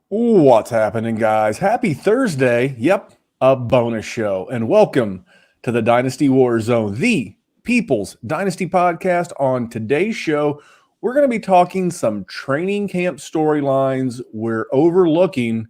What's happening, guys? Happy Thursday. Yep, a bonus show. And welcome to the Dynasty WarZone, the People's Dynasty podcast. On today's show, we're going to be talking some training camp storylines we're overlooking.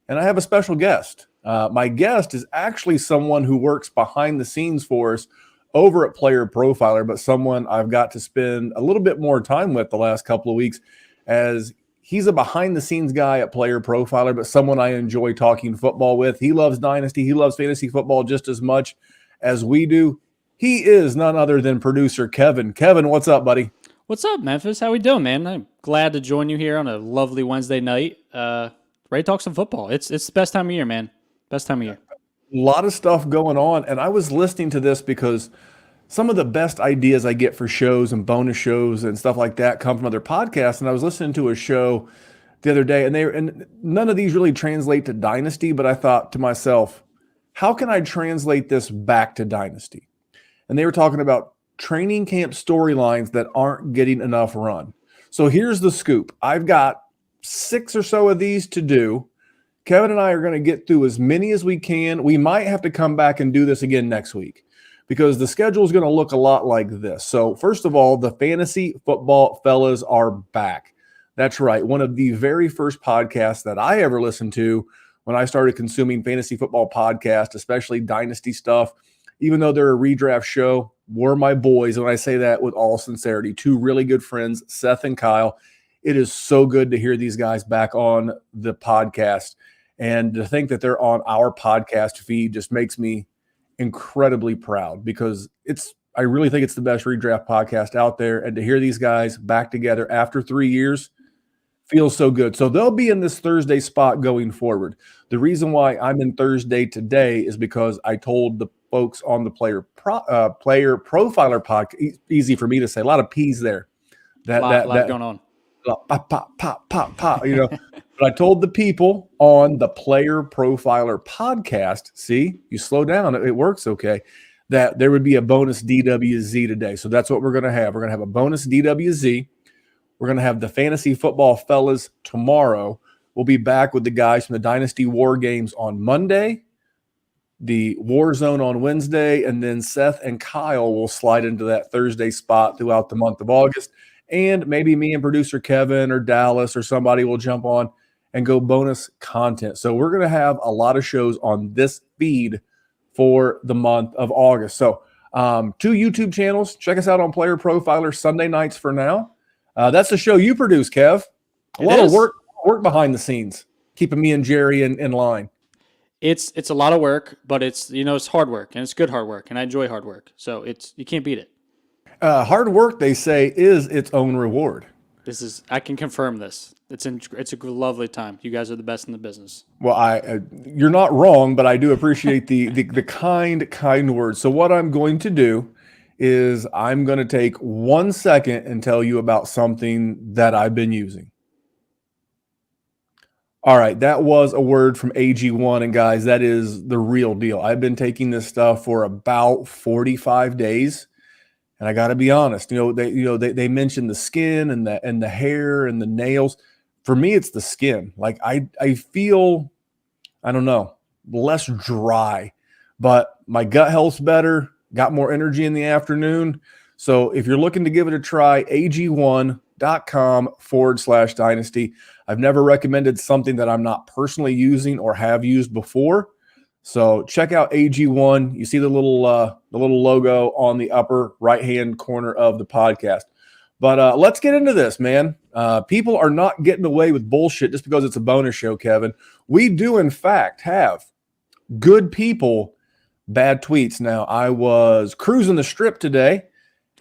And I have a special guest. My guest is actually someone who works behind the scenes for us over at Player Profiler, but someone I've got to spend a little bit more time with the last couple of weeks as he's a behind-the-scenes guy at Player Profiler, but someone I enjoy talking football with. He loves Dynasty. He loves fantasy football just as much as we do. He is none other than producer Kevin. Kevin, what's up, buddy? What's up, Memphis? How we doing, man? I'm glad to join you here on a lovely Wednesday night. Ready to talk some football. It's the best time of year, man. Best time of year. A lot of stuff going on, and I was listening to this because some of the best ideas I get for shows and bonus shows and stuff like that come from other podcasts. And I was listening to a show the other day, and none of these really translate to Dynasty, but I thought to myself, how can I translate this back to Dynasty? And they were talking about training camp storylines that aren't getting enough run. So here's the scoop. I've got 6 or so of these to do. Kevin and I are going to get through as many as we can. We might have to come back and do this again next week, because the schedule is going to look a lot like this. So first of all, the fantasy football fellas are back. That's right. One of the very first podcasts that I ever listened to when I started consuming fantasy football podcasts, especially Dynasty stuff, even though they're a redraft show, were my boys. And I say that with all sincerity. 2 really good friends, Seth and Kyle. It is so good to hear these guys back on the podcast. And to think that they're on our podcast feed just makes me incredibly proud, because I really think it's the best redraft podcast out there. And to hear these guys back together after 3 years feels so good. So they'll be in this Thursday spot going forward. The reason why I'm in Thursday today is because I told the folks on the Player Profiler podcast, easy for me to say, a lot of P's there. That going on. Pop, you know. But I told the people on the Player Profiler podcast, see, you slow down, it works okay, that there would be a bonus DWZ today. So that's what we're going to have. We're going to have a bonus DWZ. We're going to have the fantasy football fellas tomorrow. We'll be back with the guys from the Dynasty War Games on Monday, the WarZone on Wednesday, and then Seth and Kyle will slide into that Thursday spot throughout the month of August. And maybe me and producer Kevin or Dallas or somebody will jump on and go bonus content. So we're going to have a lot of shows on this feed for the month of August. So 2 YouTube channels. Check us out on Player Profiler Sunday nights for now. That's the show you produce, Kev. A lot of work behind the scenes, keeping me and Jerry in line. It's a lot of work, but it's hard work, and it's good hard work, and I enjoy hard work. So you can't beat it. Hard work, they say, is its own reward. I can confirm this. It's a lovely time. You guys are the best in the business. Well, you're not wrong, but I do appreciate the kind words. So what I'm going to do is I'm going to take 1 second and tell you about something that I've been using. All right, that was a word from AG1, and guys, that is the real deal. I've been taking this stuff for about 45 days. And I got to be honest, they mentioned the skin and the hair and the nails. For me, it's the skin. Like I feel, I don't know, less dry, but my gut health's better, got more energy in the afternoon. So if you're looking to give it a try, ag1.com/dynasty. I've never recommended something that I'm not personally using or have used before. So check out AG1. You see the little logo on the upper right-hand corner of the podcast. But let's get into this, man. People are not getting away with bullshit just because it's a bonus show, Kevin. We do, in fact, have good people, bad tweets. Now, I was cruising the strip today,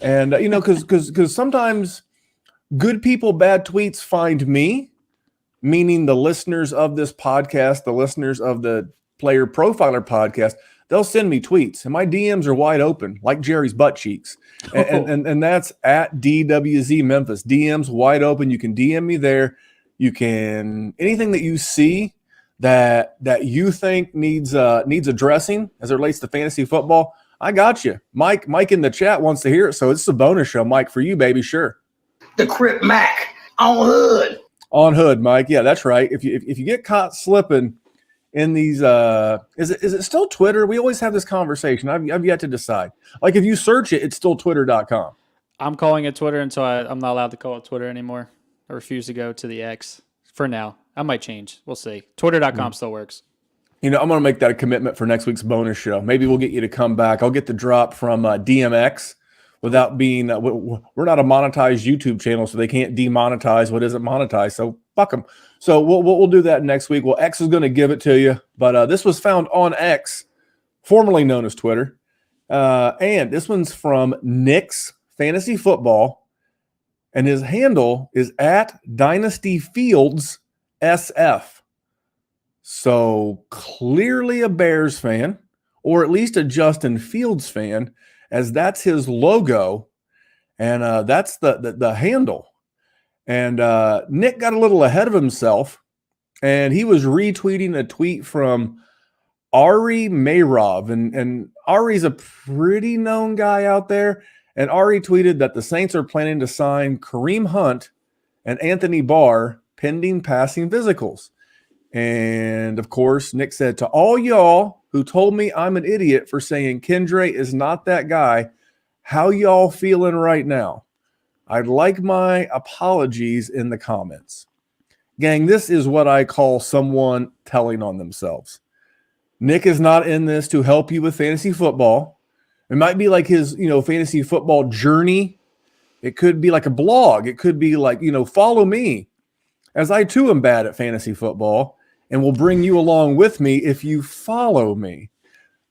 and, because sometimes good people, bad tweets find me, meaning the listeners of this podcast, the listeners of the Player Profiler podcast. They'll send me tweets, and my DMs are wide open, like Jerry's butt cheeks. And that's at DWZ Memphis. DMs wide open. You can DM me there. You can, anything that you see that you think needs addressing as it relates to fantasy football, I got you. Mike in the chat wants to hear it, so it's a bonus show, Mike, for you, baby. Sure. The Crip Mac on hood. On hood, Mike. Yeah, that's right. If you get caught slipping in these, is it still Twitter? We always have this conversation. I've yet to decide. Like if you search it, it's still twitter.com. I'm calling it Twitter until I'm not allowed to call it Twitter anymore. I refuse to go to the X for now. I might change. We'll see. Twitter.com still works. I'm going to make that a commitment for next week's bonus show. Maybe we'll get you to come back. I'll get the drop from DMX without being, we're not a monetized YouTube channel, so they can't demonetize what isn't monetized. So fuck them. So we'll do that next week. Well, X is going to give it to you, but this was found on X, formerly known as Twitter. And this one's from Nick's Fantasy Football, and his handle is at Dynasty Fields SF. So clearly a Bears fan, or at least a Justin Fields fan, as that's his logo, and that's the handle. And Nick got a little ahead of himself, and he was retweeting a tweet from Ari Mayrov, and Ari's a pretty known guy out there. And Ari tweeted that the Saints are planning to sign Kareem Hunt and Anthony Barr pending passing physicals. And of course, Nick said, to all y'all who told me I'm an idiot for saying Kendre is not that guy, how y'all feeling right now? I'd like my apologies in the comments. Gang, this is what I call someone telling on themselves. Nick is not in this to help you with fantasy football. It might be like his, fantasy football journey. It could be like a blog. It could be like, follow me, as I too am bad at fantasy football and will bring you along with me if you follow me.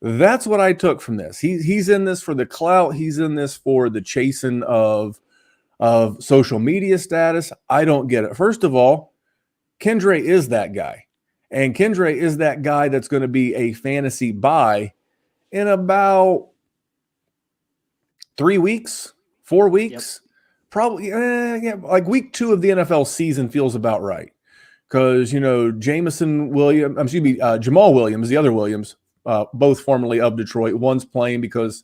That's what I took from this. He's in this for the clout. He's in this for the chasing of social media status. I don't get it. First of all, Kendre is that guy. And Kendre is that guy that's going to be a fantasy buy in about 3 weeks, 4 weeks. Yep. Probably like week 2 of the NFL season feels about right. Because, Jamal Williams, the other Williams, both formerly of Detroit. One's playing because,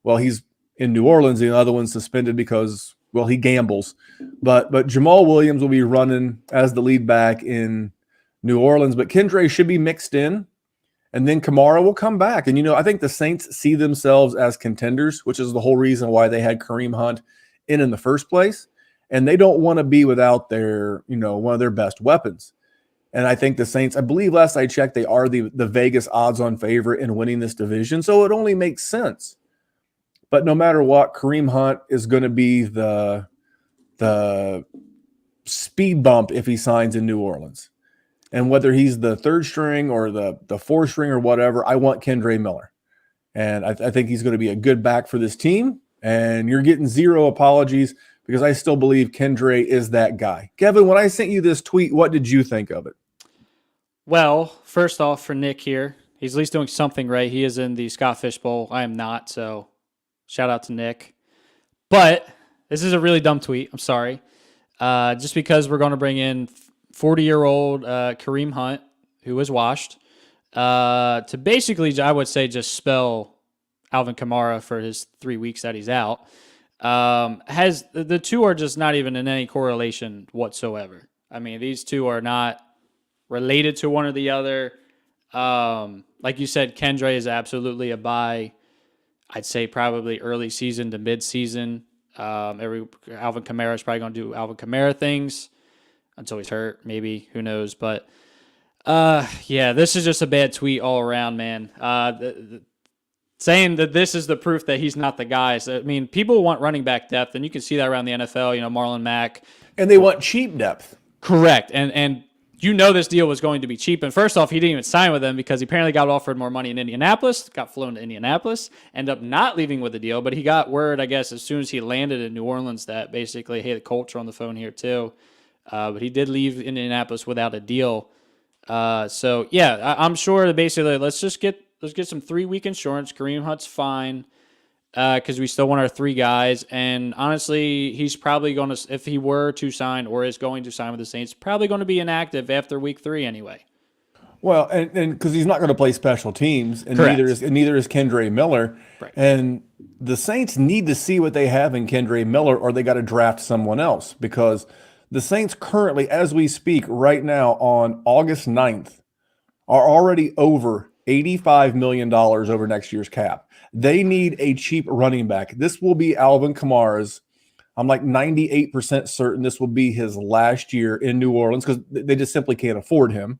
he's in New Orleans. The other one's suspended because, he gambles. But Jamal Williams will be running as the lead back in New Orleans. But Kendre should be mixed in. And then Kamara will come back. And, I think the Saints see themselves as contenders, which is the whole reason why they had Kareem Hunt in the first place. And they don't want to be without their, one of their best weapons. And I think the Saints, I believe last I checked, they are the Vegas odds-on favorite in winning this division. So it only makes sense. But no matter what, Kareem Hunt is going to be the speed bump if he signs in New Orleans. And whether he's the third string or the fourth string or whatever, I want Kendre Miller. And I think he's going to be a good back for this team. And you're getting zero apologies because I still believe Kendre is that guy. Kevin, when I sent you this tweet, what did you think of it? Well, first off, for Nick here, he's at least doing something right. He is in the Scott Fish Bowl. I am not, so shout out to Nick. But this is a really dumb tweet. I'm sorry. Just because we're going to bring in 40-year-old Kareem Hunt, who was washed, to basically, I would say, just spell Alvin Kamara for his 3 weeks that he's out. The two are just not even in any correlation whatsoever. I mean, these two are not related to one or the other. Like you said, Kendre is absolutely a buy. I'd say probably early season to mid-season. Alvin Kamara is probably going to do Alvin Kamara things until he's hurt, maybe. Who knows? But, this is just a bad tweet all around, man. Saying that this is the proof that he's not the guy. So, I mean, people want running back depth, and you can see that around the NFL, Marlon Mack. And they want cheap depth. Correct. And this deal was going to be cheap. And first off, he didn't even sign with them because he apparently got offered more money in Indianapolis, got flown to Indianapolis, ended up not leaving with the deal. But he got word, I guess, as soon as he landed in New Orleans that basically, hey, the Colts are on the phone here too. But he did leave Indianapolis without a deal. I'm sure that basically let's get some 3-week insurance. Kareem Hunt's fine because we still want our 3 guys. And honestly, he's probably going to, if he were to sign or is going to sign with the Saints, probably going to be inactive after week 3 anyway. Well, and because he's not going to play special teams, and Correct. neither is Kendre Miller. Right. And the Saints need to see what they have in Kendre Miller, or they got to draft someone else because The Saints currently, as we speak right now on August 9th, are already over $85 million over next year's cap. They need a cheap running back. This will be Alvin Kamara's. I'm like 98% certain this will be his last year in New Orleans because they just simply can't afford him.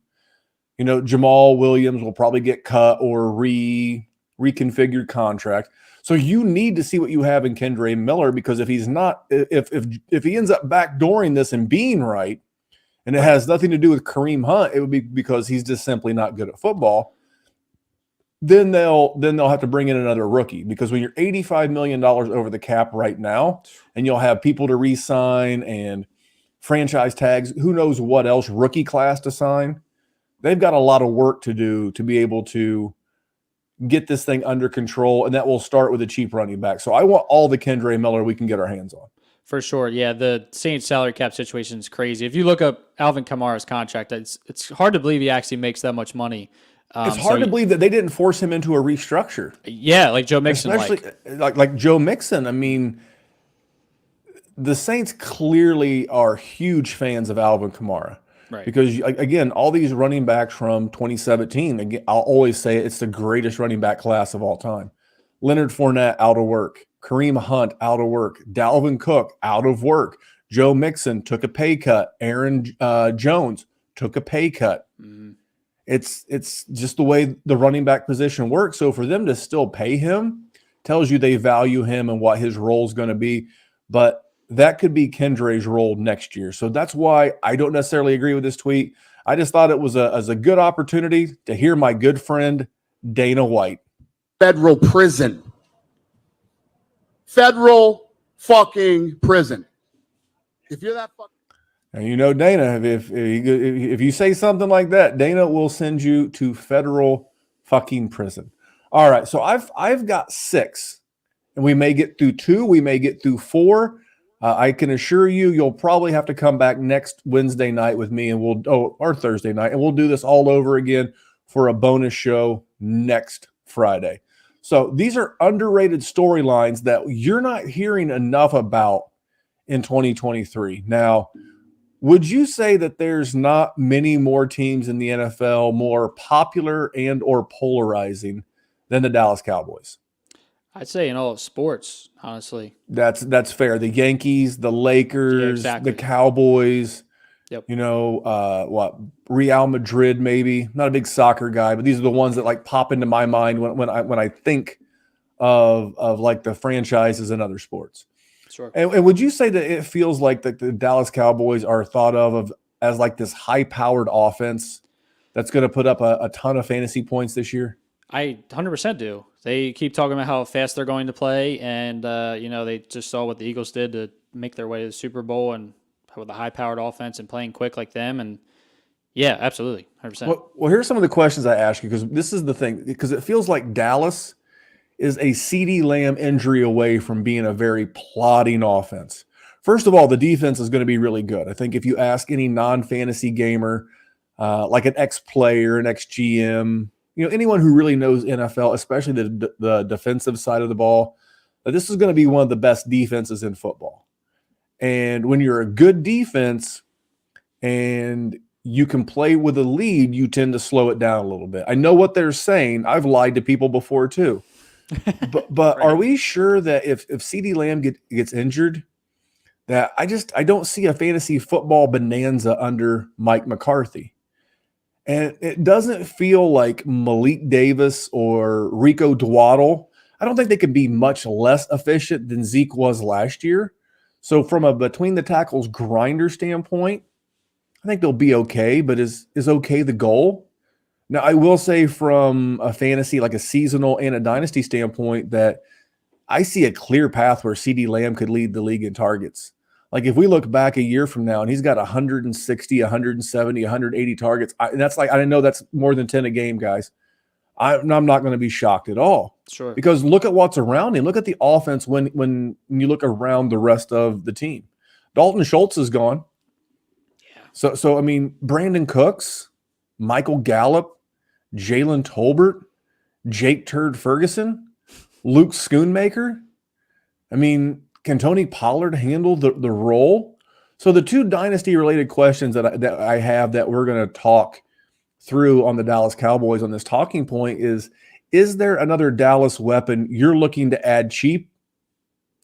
You know, Jamal Williams will probably get cut or reconfigured contract. So you need to see what you have in Kendre Miller, because if he's not, if he ends up backdooring this and being right, and it has nothing to do with Kareem Hunt, it would be because he's just simply not good at football. Then they'll have to bring in another rookie, because when you're $85 million over the cap right now, and you'll have people to re-sign and franchise tags, who knows what else, rookie class to sign, they've got a lot of work to do to be able to get this thing under control, and that will start with a cheap running back. So I want all the Kendre Miller we can get our hands on. For sure. Yeah, the Saints salary cap situation is crazy. If you look up Alvin Kamara's contract, it's hard to believe he actually makes that much money. It's hard to believe that they didn't force him into a restructure. Yeah, like Joe Mixon. Especially like Joe Mixon. I mean, the Saints clearly are huge fans of Alvin Kamara. Right. Because, again, all these running backs from 2017, again, I'll always say it's the greatest running back class of all time. Leonard Fournette out of work. Kareem Hunt out of work. Dalvin Cook out of work. Joe Mixon took a pay cut. Aaron Jones took a pay cut. Mm-hmm. It's just the way the running back position works. So for them to still pay him tells you they value him and what his role is going to be. But that could be Kendre's role next year. So that's why I don't necessarily agree with this tweet. I just thought it was a good opportunity to hear my good friend Dana White. Federal prison. Federal fucking prison. If you're that fucking... And you know, Dana, if you say something like that, Dana will send you to federal fucking prison. All right, so I've got 6, and we may get through 2, we may get through 4. I can assure you, you'll probably have to come back next Wednesday night with me, and or Thursday night, and we'll do this all over again for a bonus show next Friday. So these are underrated storylines that you're not hearing enough about in 2023. Now, would you say that there's not many more teams in the NFL more popular and or polarizing than the Dallas Cowboys? I'd say in all of sports, honestly. That's fair. The Yankees, the Lakers, exactly. The Cowboys. Yep. You know, Real Madrid, maybe. Not a big soccer guy, but these are the ones that like pop into my mind when I think of like the franchises in other sports. Sure. And would you say that it feels like the Dallas Cowboys are thought of as like this high-powered offense that's going to put up a ton of fantasy points this year? I 100% do. They keep talking about how fast they're going to play, and they just saw what the Eagles did to make their way to the Super Bowl, and with a high-powered offense and playing quick like them, and yeah, absolutely, 100%. Well, here's some of the questions I ask you, because this is the thing, because it feels like Dallas is a CeeDee Lamb injury away from being a very plodding offense. First of all, the defense is going to be really good. I think if you ask any non-fantasy gamer, like an ex-player, an ex-GM, anyone who really knows NFL, especially the defensive side of the ball, that this is going to be one of the best defenses in football. And when you're a good defense and you can play with a lead, you tend to slow it down a little bit. I know what they're saying. I've lied to people before too. But Right. Are we sure that if CeeDee Lamb gets injured, that I don't see a fantasy football bonanza under Mike McCarthy? And it doesn't feel like Malik Davis or Rico Dwaddle. I don't think they can be much less efficient than Zeke was last year. So from a between the tackles grinder standpoint, I think they'll be okay, but is okay the goal? Now, I will say from a fantasy, like a seasonal and a dynasty standpoint, that I see a clear path where CeeDee Lamb could lead the league in targets. Like if we look back a year from now and he's got 160, 170, 180 targets, that's like, I know that's more than 10 a game, guys. I'm not going to be shocked at all. Sure. Because look at what's around him. Look at the offense when you look around the rest of the team. Dalton Schultz is gone. Yeah. So I mean, Brandon Cooks, Michael Gallup, Jalen Tolbert, Jake Turd Ferguson, Luke Schoonmaker. I mean, can Tony Pollard handle the role? So the two dynasty related questions that I have that we're going to talk through on the Dallas Cowboys on this talking point is there another Dallas weapon you're looking to add cheap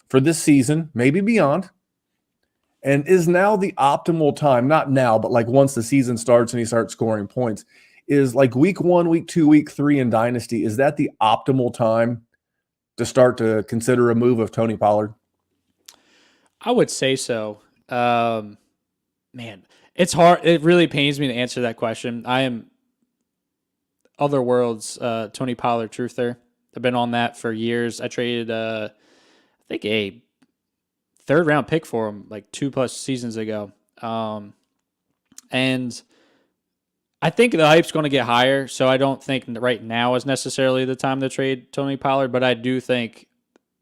for this season, maybe beyond? And is now the optimal time, not now, but like once the season starts and he starts scoring points, is like week 1, week 2, week 3 in Dynasty, is that the optimal time to start to consider a move of Tony Pollard? I would say so. Man, it's hard. It really pains me to answer that question. I am Otherworld's Tony Pollard truther. I've been on that for years. I traded, I think, a third-round pick for him like 2+ seasons ago. And I think the hype's going to get higher, so I don't think right now is necessarily the time to trade Tony Pollard, but I do think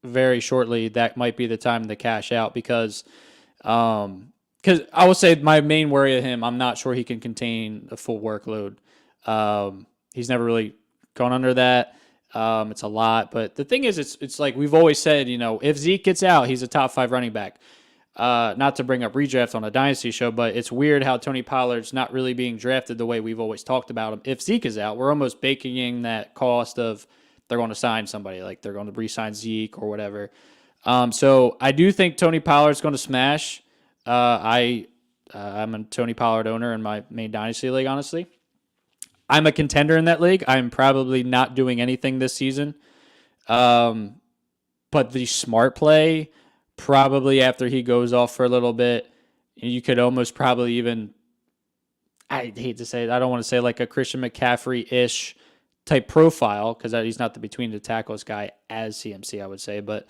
very shortly that might be the time to cash out because I will say my main worry of him, I'm not sure he can contain a full workload. He's never really gone under that. It's a lot, but the thing is, it's like we've always said, if Zeke gets out, he's a top 5 running back. Not to bring up redraft on a Dynasty show, but it's weird how Tony Pollard's not really being drafted the way we've always talked about him. If Zeke is out, we're almost baking in that cost of they're going to sign somebody, like they're going to re-sign Zeke or whatever. So I do think Tony Pollard's going to smash. I'm a Tony Pollard owner in my main Dynasty league, honestly. I'm a contender in that league. I'm probably not doing anything this season. But the smart play, probably after he goes off for a little bit, you could almost probably even, I hate to say it, I don't want to say like a Christian McCaffrey-ish type profile because he's not the between the tackles guy as CMC, I would say. But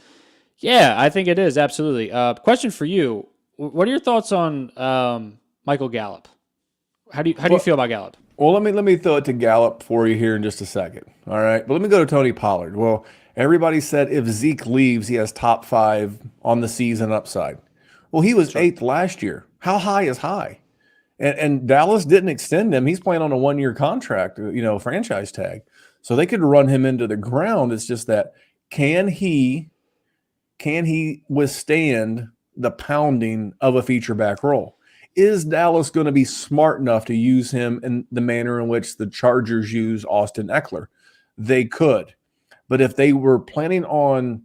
yeah, I think it is, absolutely. Question for you. What are your thoughts on Michael Gallup? How do you feel about Gallup? Well, let me throw it to Gallup for you here in just a second. All right. But let me go to Tony Pollard. Well, everybody said if Zeke leaves, he has top 5 on the season upside. Well, he was 8th last year. How high is high? And Dallas didn't extend him. He's playing on a 1-year contract, franchise tag. So they could run him into the ground. It's just that can he withstand the pounding of a feature back role? Is Dallas going to be smart enough to use him in the manner in which the Chargers use Austin Eckler? They could. But if they were planning on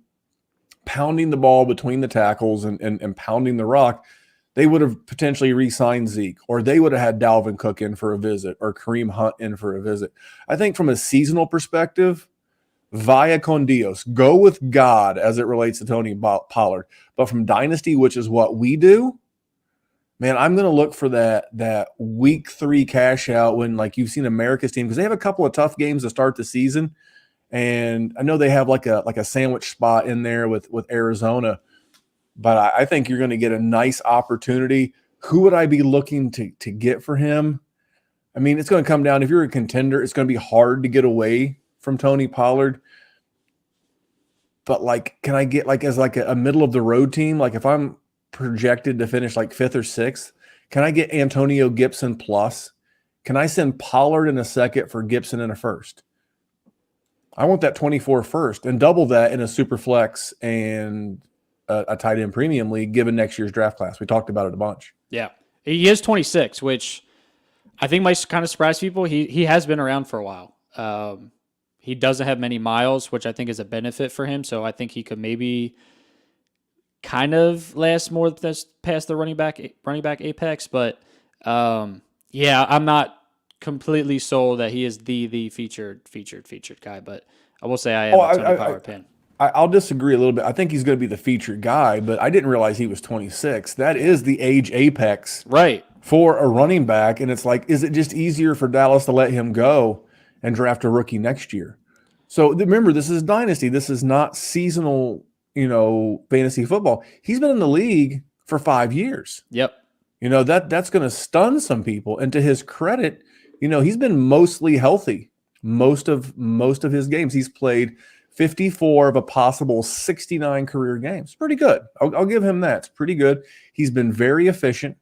pounding the ball between the tackles and pounding the rock, they would have potentially re-signed Zeke, or they would have had Dalvin Cook in for a visit or Kareem Hunt in for a visit. I think from a seasonal perspective, via con Dios, go with God as it relates to Tony Pollard. But from Dynasty, which is what we do, man, I'm going to look for that week 3 cash out when, like, you've seen America's team, because they have a couple of tough games to start the season. And I know they have like a sandwich spot in there with Arizona, but I think you're going to get a nice opportunity. Who would I be looking to get for him? I mean, it's going to come down, if you're a contender, it's going to be hard to get away from Tony Pollard. But like, can I get like as like a middle of the road team? Like if I'm projected to finish like 5th or 6th, can I get Antonio Gibson plus? Can I send Pollard in a second for Gibson in a first? I want that 24 first and double that in a super flex and a tight end premium league given next year's draft class. We talked about it a bunch. Yeah. He is 26, which I think might kind of surprise people. He has been around for a while. He doesn't have many miles, which I think is a benefit for him. So I think he could maybe kind of last more past the running back apex. But yeah, I'm not completely sold that he is the featured guy. But I will say I am a Tony Pollard fan. I'll disagree a little bit. I think he's going to be the featured guy, but I didn't realize he was 26. That is the age apex, right, for a running back. And it's like, is it just easier for Dallas to let him go and draft a rookie next year? So remember, this is Dynasty. This is not seasonal, fantasy football. He's been in the league for 5 years. Yep. That's going to stun some people. And to his credit, he's been mostly healthy. Most of his games, he's played 54 of a possible 69 career games. Pretty good. I'll give him that. It's pretty good. He's been very efficient.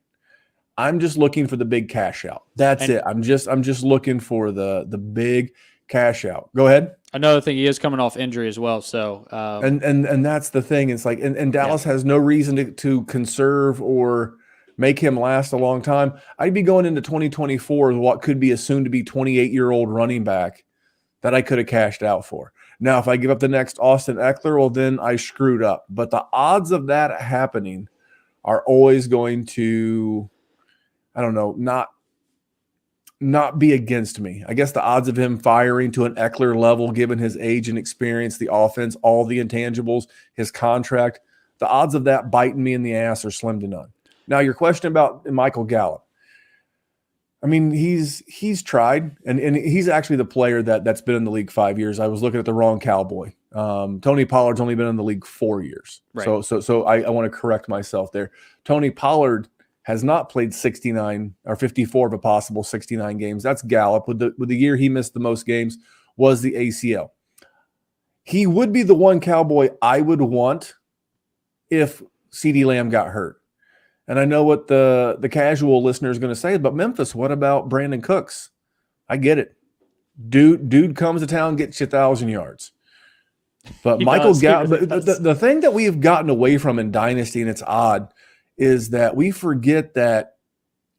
I'm just looking for the big cash out. That's it. I'm just looking for the big cash out. Go ahead. Another thing, he is coming off injury as well. So and that's the thing. It's like, and Dallas has no reason to conserve or make him last a long time, I'd be going into 2024 with what could be a soon-to-be 28-year-old running back that I could have cashed out for. Now, if I give up the next Austin Eckler, well, then I screwed up. But the odds of that happening are always going to, I don't know, not be against me. I guess the odds of him firing to an Eckler level, given his age and experience, the offense, all the intangibles, his contract, the odds of that biting me in the ass are slim to none. Now, your question about Michael Gallup. I mean, he's tried, and he's actually the player that's been in the league 5 years. I was looking at the wrong Cowboy. Tony Pollard's only been in the league 4 years. Right. So I want to correct myself there. Tony Pollard has not played 69 or 54 of a possible 69 games. That's Gallup. With the year he missed the most games was the ACL. He would be the one Cowboy I would want if CeeDee Lamb got hurt. And I know what the casual listener is going to say, but Memphis, what about Brandon Cooks? I get it. Dude comes to town, gets you 1,000 yards. But Michael Gallup, the thing that we've gotten away from in Dynasty, and it's odd, is that we forget that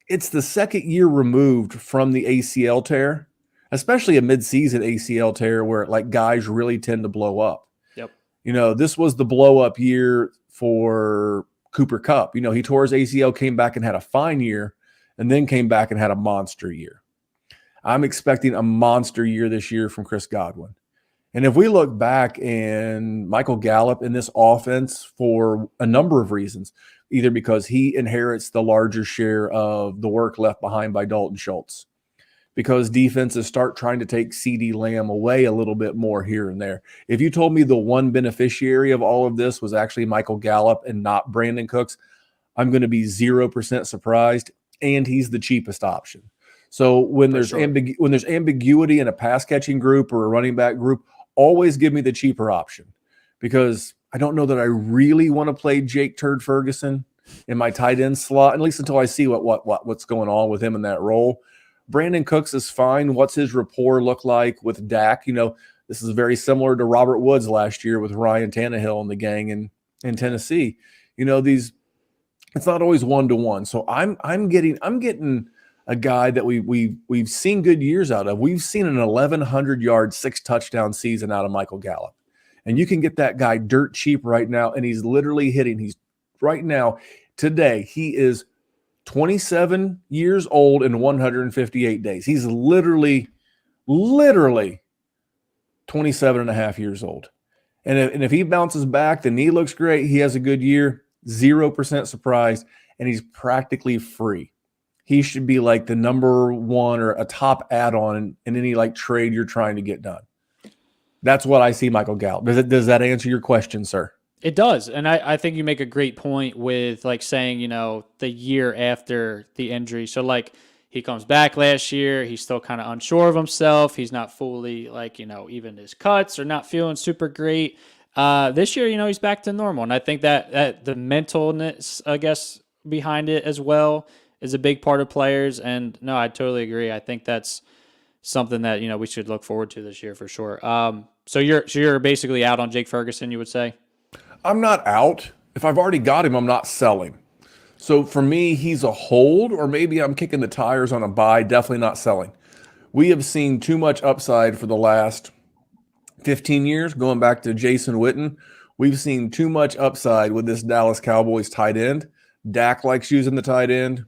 it's the second year removed from the ACL tear, especially a midseason ACL tear where like guys really tend to blow up. Yep. You know, this was the blow up year for Cooper Kupp. You know, he tore his ACL, came back and had a fine year, and then came back and had a monster year. I'm expecting a monster year this year from Chris Godwin. And if we look back and Michael Gallup in this offense for a number of reasons, either because he inherits the larger share of the work left behind by Dalton Schultz, because defenses start trying to take CeeDee Lamb away a little bit more here and there. If you told me the one beneficiary of all of this was actually Michael Gallup and not Brandon Cooks, I'm going to be 0% surprised, and he's the cheapest option. So when there's ambiguity in a pass catching group or a running back group, always give me the cheaper option, because I don't know that I really want to play Jake Turd Ferguson in my tight end slot, at least until I see what's going on with him in that role. Brandon Cooks is fine. What's his rapport look like with Dak? You know, this is very similar to Robert Woods last year with Ryan Tannehill and the gang in Tennessee. You know, it's not always 1-to-1. So I'm getting a guy that we've seen good years out of. We've seen an 1,100 yard, 6 touchdown season out of Michael Gallup. And you can get that guy dirt cheap right now, and he's literally hitting. He's right now, today, he is 27 years old and 158 days. He's literally 27 and a half years old. And if he bounces back, the knee looks great. He has a good year, 0% surprised, and he's practically free. He should be like the number one or a top add-on in any like trade you're trying to get done. That's what I see Michael Gallup. Does that answer your question, sir? It does. And I think you make a great point with like saying, you know, the year after the injury. So like he comes back last year, he's still kind of unsure of himself. He's not fully like, you know, even his cuts are not feeling super great. This year, you know, he's back to normal. And I think that the mentalness, I guess, behind it as well is a big part of players. And no, I totally agree. I think that's something that, you know, we should look forward to this year for sure. So you're basically out on Jake Ferguson, you would say? I'm not out. If I've already got him, I'm not selling. So for me, he's a hold, or maybe I'm kicking the tires on a buy, definitely not selling. We have seen too much upside for the last 15 years, going back to Jason Witten. We've seen too much upside with this Dallas Cowboys tight end. Dak likes using the tight end.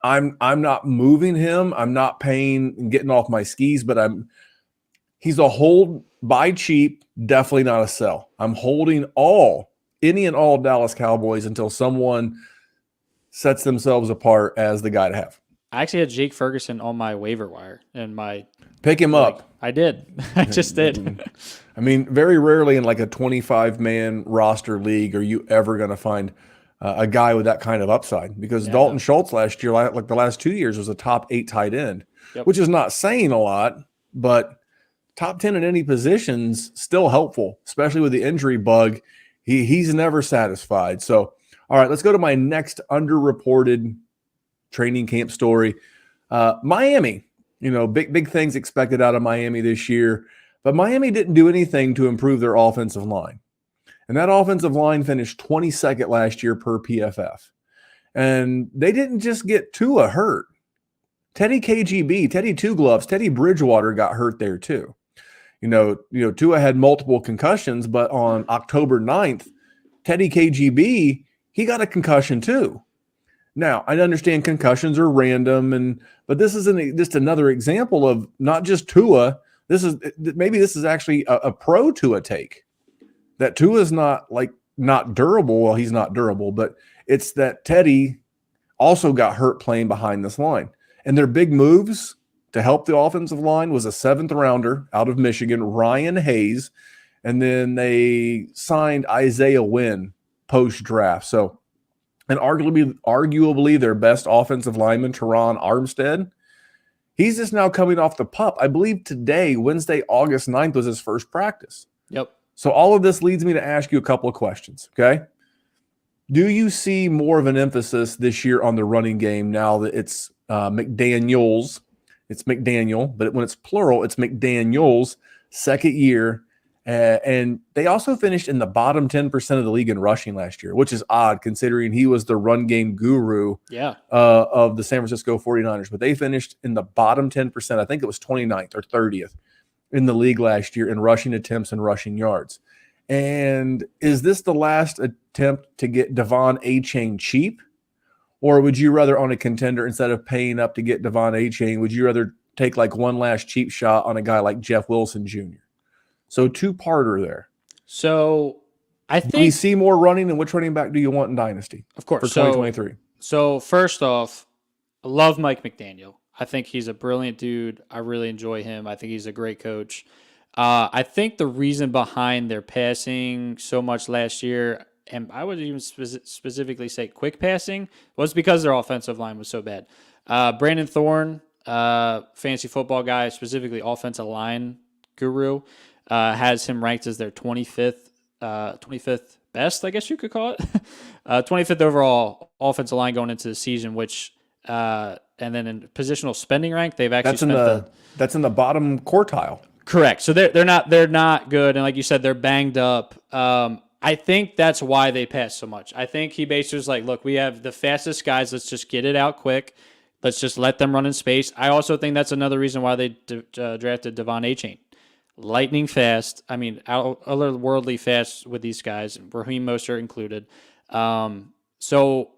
I'm not moving him. I'm not paying and getting off my skis, but he's a hold, buy cheap, definitely not a sell. I'm holding any and all Dallas Cowboys until someone sets themselves apart as the guy to have. I actually had Jake Ferguson on my waiver wire and pick him up. I did. I just did. I mean, very rarely in like a 25-man roster league are you ever going to find a guy with that kind of upside, because Dalton Schultz last year, like the last 2 years, was a top 8 tight end, which is not saying a lot, but top 10 in any position's still helpful, especially with the injury bug. He's never satisfied. So, all right, let's go to my next underreported training camp story. Miami, you know, big things expected out of Miami this year, but Miami didn't do anything to improve their offensive line. And that offensive line finished 22nd last year per PFF. And they didn't just get Tua hurt. Teddy KGB, Teddy Two Gloves, Teddy Bridgewater got hurt there too. Tua had multiple concussions, but on October 9th, Teddy KGB, he got a concussion too. Now, I understand concussions are random, but this is just another example of not just Tua. This is actually a pro Tua take. That Tua is not durable. Well, he's not durable, but it's that Teddy also got hurt playing behind this line. And their big moves to help the offensive line was a 7th rounder out of Michigan, Ryan Hayes, and then they signed Isaiah Wynn post-draft. So, and arguably their best offensive lineman, Teron Armstead, he's just now coming off the PUP. I believe today, Wednesday, August 9th, was his first practice. Yep. So all of this leads me to ask you a couple of questions, okay? Do you see more of an emphasis this year on the running game now that it's McDaniels? It's McDaniel, but when it's plural, it's McDaniels' second year. And they also finished in the bottom 10% of the league in rushing last year, which is odd considering he was the run game guru of the San Francisco 49ers. But they finished in the bottom 10%. I think it was 29th or 30th in the league last year in rushing attempts and rushing yards. And is this the last attempt to get Devon Achane cheap? Or would you rather, on a contender, instead of paying up to get Devon Achane, would you rather take one last cheap shot on a guy like Jeff Wilson Jr.? So two-parter there. So I think do we see more running, and which running back do you want in Dynasty? Of course. For 2023. So first off, I love Mike McDaniel. I think he's a brilliant dude. I really enjoy him. I think he's a great coach. I think the reason behind their passing so much last year, and I would even specifically say quick passing, was because their offensive line was so bad. Brandon Thorne, fantasy football guy, specifically offensive line guru, has him ranked as their 25th best, I guess you could call it. 25th overall offensive line going into the season, which and then in positional spending rank, they've actually that's in the bottom quartile. Correct. So they're not good, and like you said, they're banged up. I think that's why they pass so much. I think he basically was like, look, we have the fastest guys. Let's just get it out quick. Let's just let them run in space. I also think that's another reason why they drafted Devon Achane. Lightning fast. I mean, otherworldly fast with these guys, Raheem Mostert included. So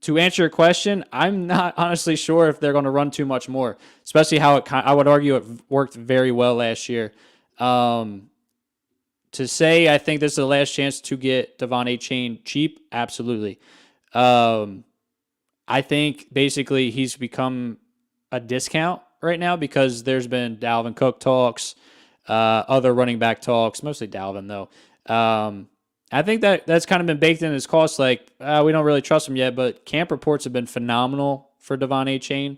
to answer your question, I'm not honestly sure if they're going to run too much more, especially how I would argue it worked very well last year. To say I think this is the last chance to get Devon Achane cheap, absolutely. I think basically he's become a discount right now because there's been Dalvin Cook talks, other running back talks, mostly Dalvin though. I think that's kind of been baked in his cost. We don't really trust him yet, but camp reports have been phenomenal for Devon Achane.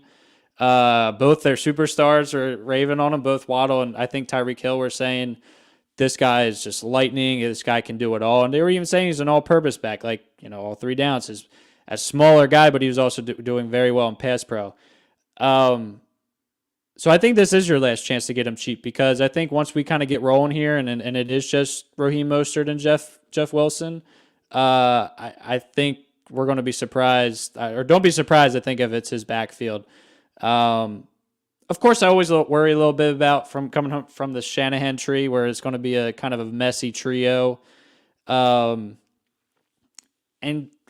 Both their superstars are raving on him, both Waddle and I think Tyreek Hill were saying this guy is just lightning. This guy can do it all. And they were even saying he's an all-purpose back, all 3 downs. Is a smaller guy, but he was also doing very well in pass pro. So I think this is your last chance to get him cheap because I think once we kind of get rolling here and it is just Raheem Mostert and Jeff Wilson, I think we're going to be surprised, or don't be surprised, I think, if it's his backfield. Of course, I always worry a little bit about coming from the Shanahan tree where it's going to be a kind of a messy trio. And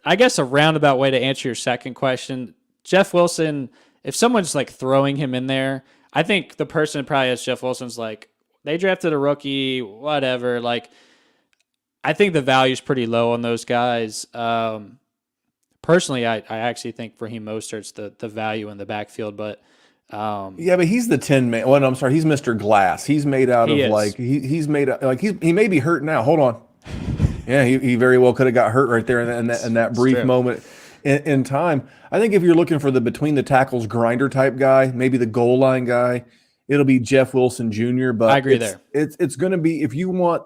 I guess a roundabout way to answer your second question, Jeff Wilson, if someone's throwing him in there, I think the person that probably has Jeff Wilson's they drafted a rookie, whatever. I think the value's pretty low on those guys. Personally, I actually think Raheem Mostert's the value in the backfield, but yeah, but he's the 10 man. Well, no, I'm sorry, he's Mr. Glass. He's made out of he's made out he may be hurt now. Hold on. Yeah, he very well could have got hurt right there in that brief moment in time. I think if you're looking for the between the tackles grinder type guy, maybe the goal line guy, it'll be Jeff Wilson Jr. But I agree there. It's going to be, if you want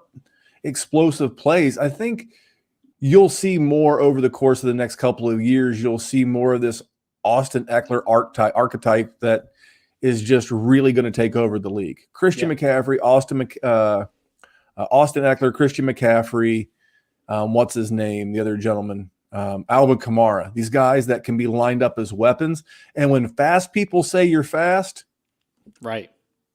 explosive plays, I think you'll see more over the course of the next couple of years. You'll see more of this Austin Eckler archetype that is just really going to take over the league. Christian McCaffrey, Austin Eckler, Christian McCaffrey. What's his name? The other gentleman. Alvin Kamara, these guys that can be lined up as weapons. And when fast people say you're fast, right,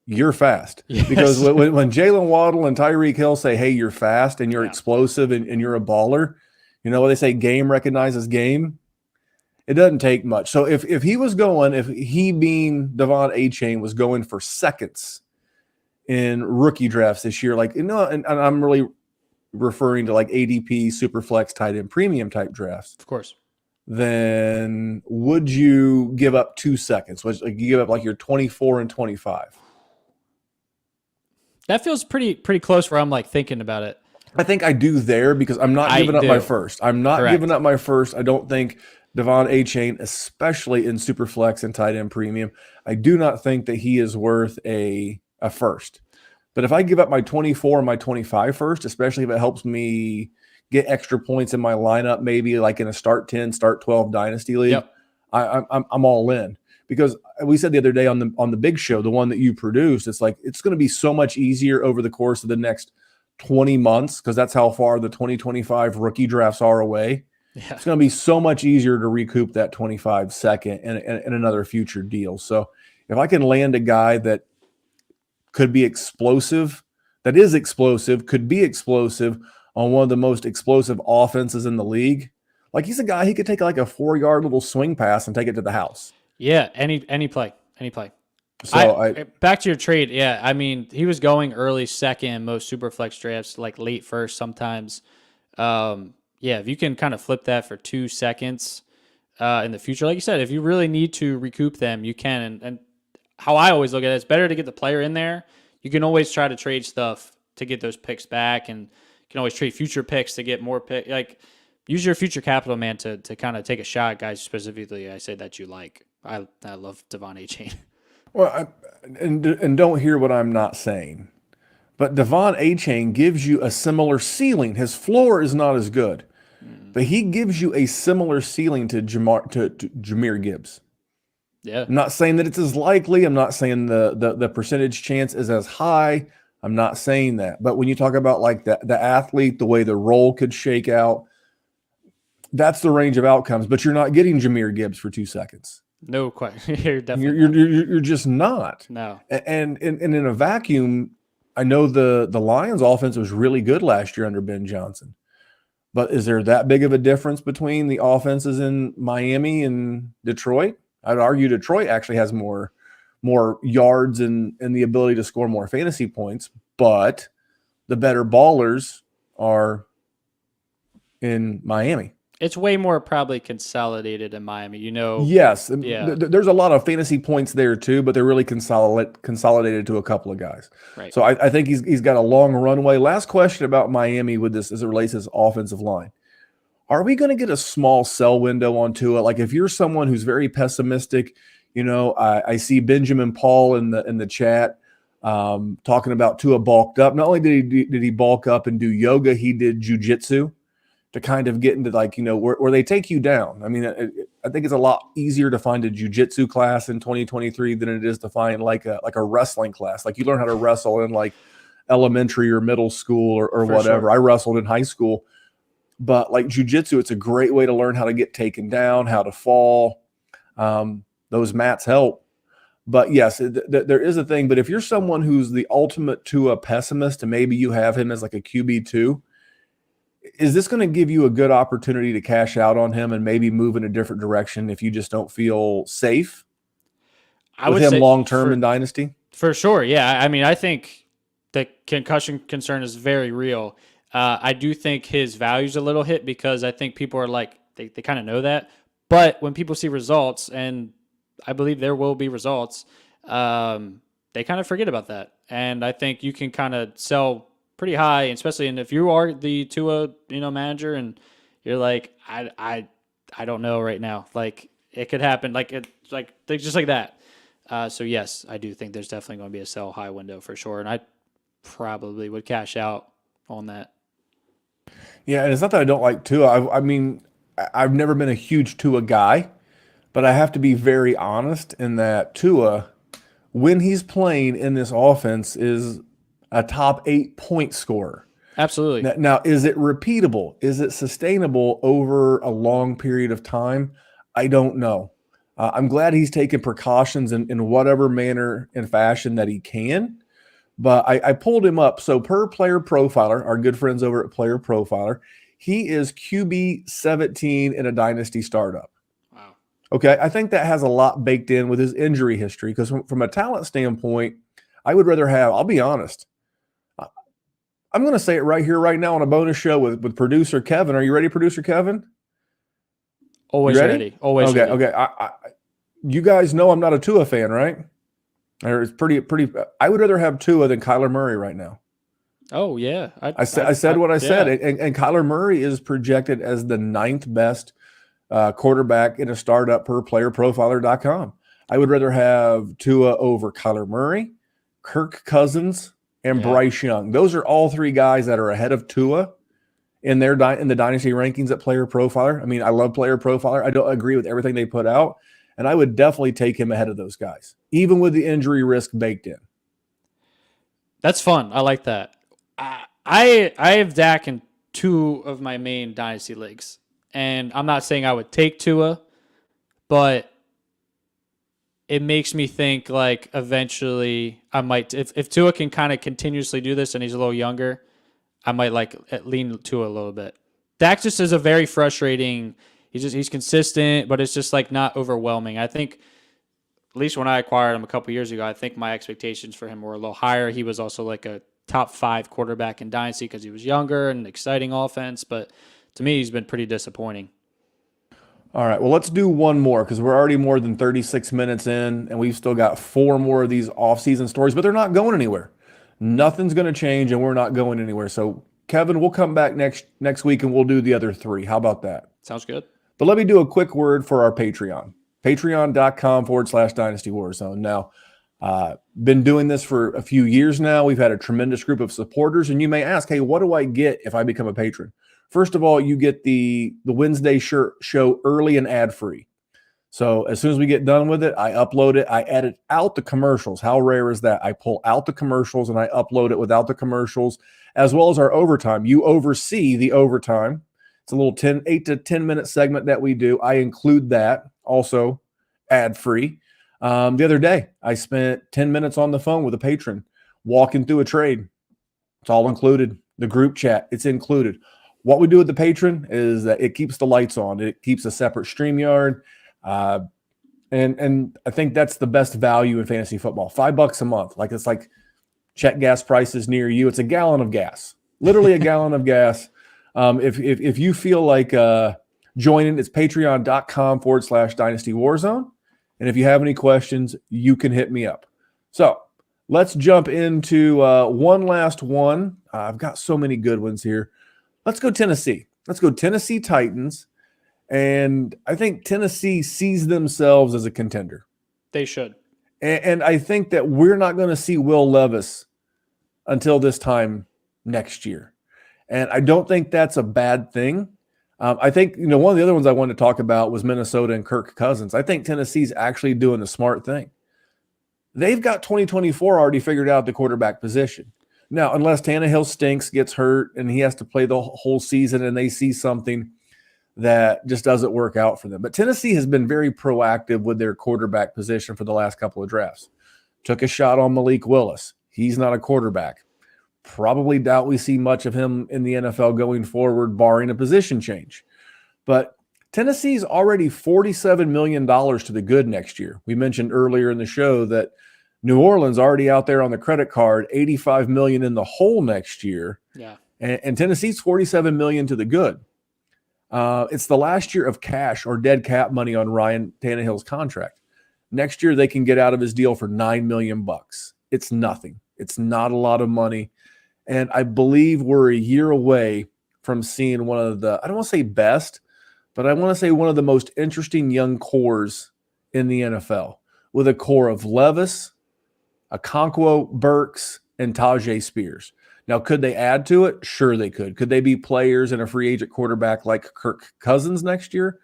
you're fast. Yes. Because when Jalen Waddle and Tyreek Hill say, hey, you're fast and you're explosive and you're a baller, you know what they say, game recognizes game. It doesn't take much. So if he being Devon A-Chain was going for seconds in rookie drafts this year, like, and I'm really referring to like ADP, Superflex, tight end, premium type drafts, of course, then would you give up 2 seconds? Like you give up like your 24 and 25? That feels pretty close where I'm like thinking about it. I think I do there because I'm not giving up my first. I'm not giving up my first. I don't think Devon A-Chain, especially in Superflex and tight end premium, I do not think that he is worth a first. But if I give up my 24 and my 25 first, especially if it helps me get extra points in my lineup, maybe like in a start 10, start 12 dynasty league, I'm all in. Because we said the other day on the big show, the one that you produced, it's like it's going to be so much easier over the course of the next 20 months, because that's how far the 2025 rookie drafts are away. Yeah. It's going to be so much easier to recoup that 25 second in another future deal. So if I can land a guy that could be explosive, could be explosive on one of the most explosive offenses in the league, like he's a guy, he could take like a 4-yard little swing pass and take it to the house. Yeah, any play. So back to your trade. Yeah, I mean, he was going early second, most Superflex drafts, like late first sometimes. Yeah, if you can kind of flip that for 2 seconds in the future, like you said, if you really need to recoup them, you can. And how I always look at it, it's better to get the player in there. You can always try to trade stuff to get those picks back, and you can always trade future picks to get more picks. Like, use your future capital, man, to kind of take a shot, guys. Specifically, I say that you like. I love Devon A-Chain. Well, and don't hear what I'm not saying, but Devon A-Chain gives you a similar ceiling. His floor is not as good, but he gives you a similar ceiling to Jahmyr Gibbs. Yeah, I'm not saying that it's as likely. I'm not saying the percentage chance is as high. I'm not saying that. But when you talk about like the athlete, the way the role could shake out, that's the range of outcomes. But you're not getting Jahmyr Gibbs for 2 seconds. No question. You're just not. No. And in a vacuum, I know the Lions offense was really good last year under Ben Johnson. But is there that big of a difference between the offenses in Miami and Detroit? I'd argue Detroit actually has more yards and the ability to score more fantasy points, but the better ballers are in Miami. It's way more probably consolidated in Miami, you know. Yes. Yeah. There's a lot of fantasy points there too, but they're really consolidated to a couple of guys. Right. So I think he's got a long runway. Last question about Miami with this as it relates to his offensive line. Are we going to get a small sell window on Tua? Like if you're someone who's very pessimistic, you know, I see Benjamin Paul in the chat talking about Tua bulked up. Not only did he bulk up and do yoga, he did jujitsu to kind of get into like, you know, where they take you down. I mean, I think it's a lot easier to find a jujitsu class in 2023 than it is to find like a wrestling class. Like you learn how to wrestle in like elementary or middle school or whatever. Sure. I wrestled in high school, but like jujitsu, it's a great way to learn how to get taken down, how to fall. Those mats help. But yes, there is a thing. But if you're someone who's the ultimate Tua pessimist and maybe you have him as like a QB2, is this going to give you a good opportunity to cash out on him and maybe move in a different direction if you just don't feel safe with him long-term in Dynasty? For sure, yeah. I mean, I think the concussion concern is very real. I do think his value's a little hit because I think people are like, they kind of know that. But when people see results, and I believe there will be results, they kind of forget about that. And I think you can kind of sell pretty high, especially if you are the Tua, manager, and you're like, I don't know right now. Like it could happen, just like that. So yes, I do think there's definitely going to be a sell high window for sure, and I probably would cash out on that. Yeah, and it's not that I don't like Tua. I mean, I've never been a huge Tua guy, but I have to be very honest in that Tua, when he's playing in this offense, is a top 8 point scorer. Absolutely. Now, is it repeatable? Is it sustainable over a long period of time? I don't know. I'm glad he's taking precautions in whatever manner and fashion that he can. But I pulled him up. So per Player Profiler, our good friends over at Player Profiler, he is QB 17 in a Dynasty startup. Wow. Okay, I think that has a lot baked in with his injury history because from a talent standpoint, I would rather have, I'll be honest, I'm going to say it right here, right now on a bonus show with producer Kevin. Are you ready, producer Kevin? Always ready? Always okay, ready. Okay. You guys know I'm not a Tua fan, right? Or it's pretty. I would rather have Tua than Kyler Murray right now. Oh yeah, I said what I said, yeah. and Kyler Murray is projected as the 9th best quarterback in a startup per playerprofiler.com. I would rather have Tua over Kyler Murray, Kirk Cousins, and Bryce Young. Those are all three guys that are ahead of Tua in the Dynasty rankings at Player Profiler. I mean, I love Player Profiler. I don't agree with everything they put out, and I would definitely take him ahead of those guys, even with the injury risk baked in. That's fun. I like that. I have Dak in 2 of my main Dynasty leagues, and I'm not saying I would take Tua, but it makes me think like eventually I might, if Tua can kind of continuously do this and he's a little younger, I might like lean Tua a little bit. Dak just is a very frustrating. He's consistent, but it's just like not overwhelming. I think at least when I acquired him a couple years ago, I think my expectations for him were a little higher. He was also like a top 5 quarterback in Dynasty because he was younger and exciting offense. But to me, he's been pretty disappointing. All right, well, let's do one more because we're already more than 36 minutes in, and we've still got 4 more of these off-season stories, but they're not going anywhere. Nothing's going to change, and we're not going anywhere. So, Kevin, we'll come back next week, and we'll do the other 3. How about that? Sounds good. But let me do a quick word for our Patreon. Patreon.com/Dynasty WarZone. Now, been doing this for a few years now. We've had a tremendous group of supporters, and you may ask, hey, what do I get if I become a patron? First of all, you get the Wednesday show early and ad-free. So as soon as we get done with it, I upload it. I edit out the commercials. How rare is that? I pull out the commercials and I upload it without the commercials, as well as our overtime. You oversee the overtime. It's a little 8 to 10 minute segment that we do. I include that also ad-free. The other day, I spent 10 minutes on the phone with a patron walking through a trade. It's all included. The group chat, it's included. What we do with the patron is that it keeps the lights on. It keeps a separate StreamYard. And I think that's the best value in fantasy football. $5 a month. Like it's like check gas prices near you. It's a gallon of gas, literally a gallon of gas. If you feel like joining, it's patreon.com/Dynasty WarZone. And if you have any questions, you can hit me up. So let's jump into one last one. I've got so many good ones here. Let's go Tennessee. Let's go Tennessee Titans. And I think Tennessee sees themselves as a contender. They should. And I think that we're not going to see Will Levis until this time next year. And I don't think that's a bad thing. I think, one of the other ones I wanted to talk about was Minnesota and Kirk Cousins. I think Tennessee's actually doing the smart thing. They've got 2024 already figured out the quarterback position. Now, unless Tannehill stinks, gets hurt, and he has to play the whole season and they see something that just doesn't work out for them. But Tennessee has been very proactive with their quarterback position for the last couple of drafts. Took a shot on Malik Willis. He's not a quarterback. Probably doubt we see much of him in the NFL going forward, barring a position change. But Tennessee's already $47 million to the good next year. We mentioned earlier in the show that New Orleans already out there on the credit card, $85 million in the hole next year. Yeah. And Tennessee's $47 million to the good. It's the last year of cash or dead cap money on Ryan Tannehill's contract. Next year, they can get out of his deal for $9 million. It's nothing. It's not a lot of money. And I believe we're a year away from seeing one of the, I don't want to say best, but I want to say one of the most interesting young cores in the NFL, with a core of Levis, Okonkwo, Burks, and Tajay Spears. Now, could they add to it? Sure they could. Could they be players and a free agent quarterback like Kirk Cousins next year?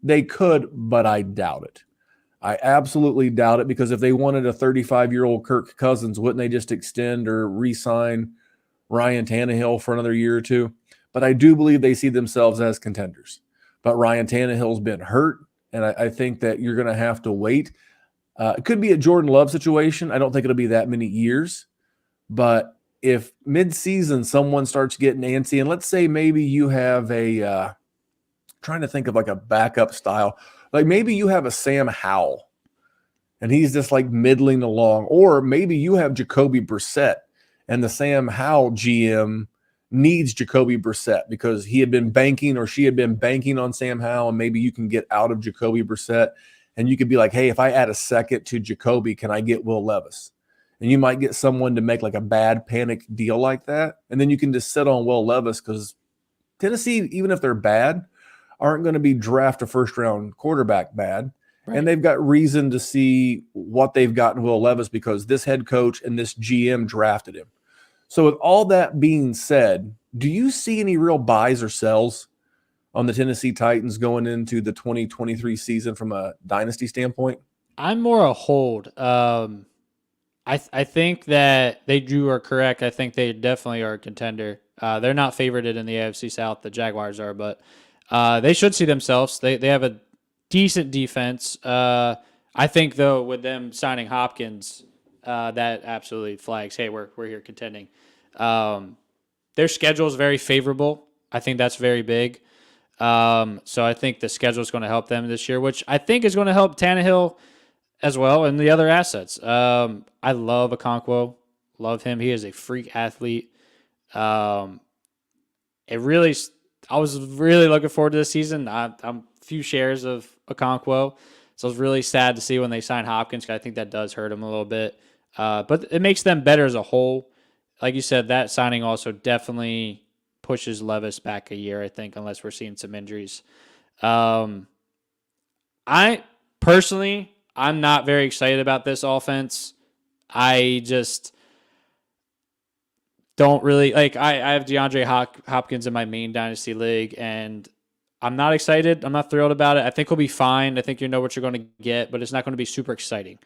They could, but I doubt it. I absolutely doubt it, because if they wanted a 35-year-old Kirk Cousins, wouldn't they just extend or re-sign Ryan Tannehill for another year or two, but I do believe they see themselves as contenders. But Ryan Tannehill's been hurt, and I think that you're going to have to wait. It could be a Jordan Love situation. I don't think it'll be that many years, but if mid-season someone starts getting antsy, and let's say maybe you have a trying to think of like a backup style, like maybe you have a Sam Howell, and he's just like middling along, or maybe you have Jacoby Brissett, and the Sam Howell GM needs Jacoby Brissett because he had been banking or she had been banking on Sam Howell, and maybe you can get out of Jacoby Brissett, and you could be like, hey, if I add a second to Jacoby, can I get Will Levis? And you might get someone to make like a bad panic deal like that, and then you can just sit on Will Levis because Tennessee, even if they're bad, aren't going to be draft a first-round quarterback bad. Right. And they've got reason to see what they've got in Will Levis because this head coach and this GM drafted him. So with all that being said, do you see any real buys or sells on the Tennessee Titans going into the 2023 season from a dynasty standpoint? I'm more a hold. I think that you are correct. I think they definitely are a contender. They're not favorited in the AFC South. The Jaguars are, but they should see themselves. They have a decent defense. I think, though, with them signing Hopkins, that absolutely flags, hey, we're here contending. Their schedule is very favorable. I think that's very big. So I think the schedule is going to help them this year, which I think is going to help Tannehill as well and the other assets. I love Okonkwo. Love him. He is a freak athlete. I was really looking forward to this season. I'm a few shares of Okonkwo, so I was really sad to see when they signed Hopkins because I think that does hurt him a little bit. But it makes them better as a whole. Like you said, that signing also definitely pushes Levis back a year, I think, unless we're seeing some injuries. I'm not very excited about this offense. I just don't really like. I have DeAndre Hopkins in my main dynasty league, and I'm not excited. I'm not thrilled about it. I think he'll be fine. I think you know what you're going to get, but it's not going to be super exciting.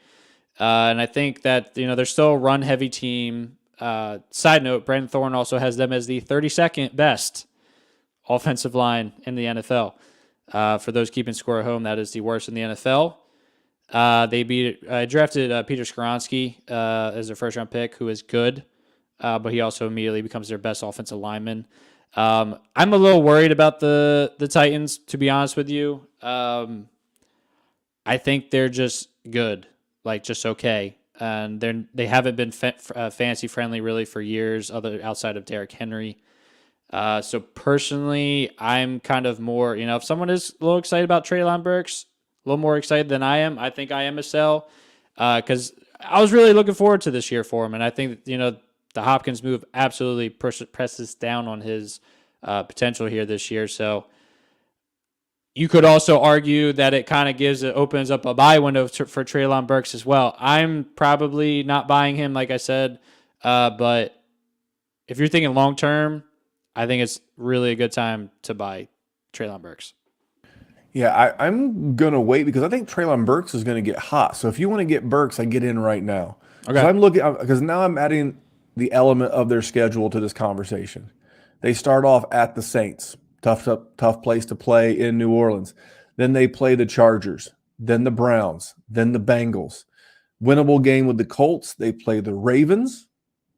And I think that they're still a run-heavy team. Side note: Brandon Thorne also has them as the 32nd best offensive line in the NFL. For those keeping score at home, that is the worst in the NFL. They drafted Peter Skoronski as their first-round pick, who is good. But he also immediately becomes their best offensive lineman. I'm a little worried about the Titans, to be honest with you. I think they're just good, like just okay. And they haven't been fantasy friendly really for years, outside of Derrick Henry. So personally, I'm kind of more, if someone is a little excited about Treylon Burks, a little more excited than I am, I think I am a sell. Because I was really looking forward to this year for him, and I think the Hopkins move absolutely presses down on his potential here this year. So you could also argue that it kind of opens up a buy window for Treylon Burks as well. I'm probably not buying him, like I said, but if you're thinking long term, I think it's really a good time to buy Treylon Burks. Yeah, I'm going to wait because I think Treylon Burks is going to get hot. So if you want to get Burks, I get in right now. Okay. I'm looking because now I'm adding the element of their schedule to this conversation. They start off at the Saints, tough place to play in New Orleans. Then they play the Chargers, then the Browns, then the Bengals. Winnable game with the Colts. They play the Ravens,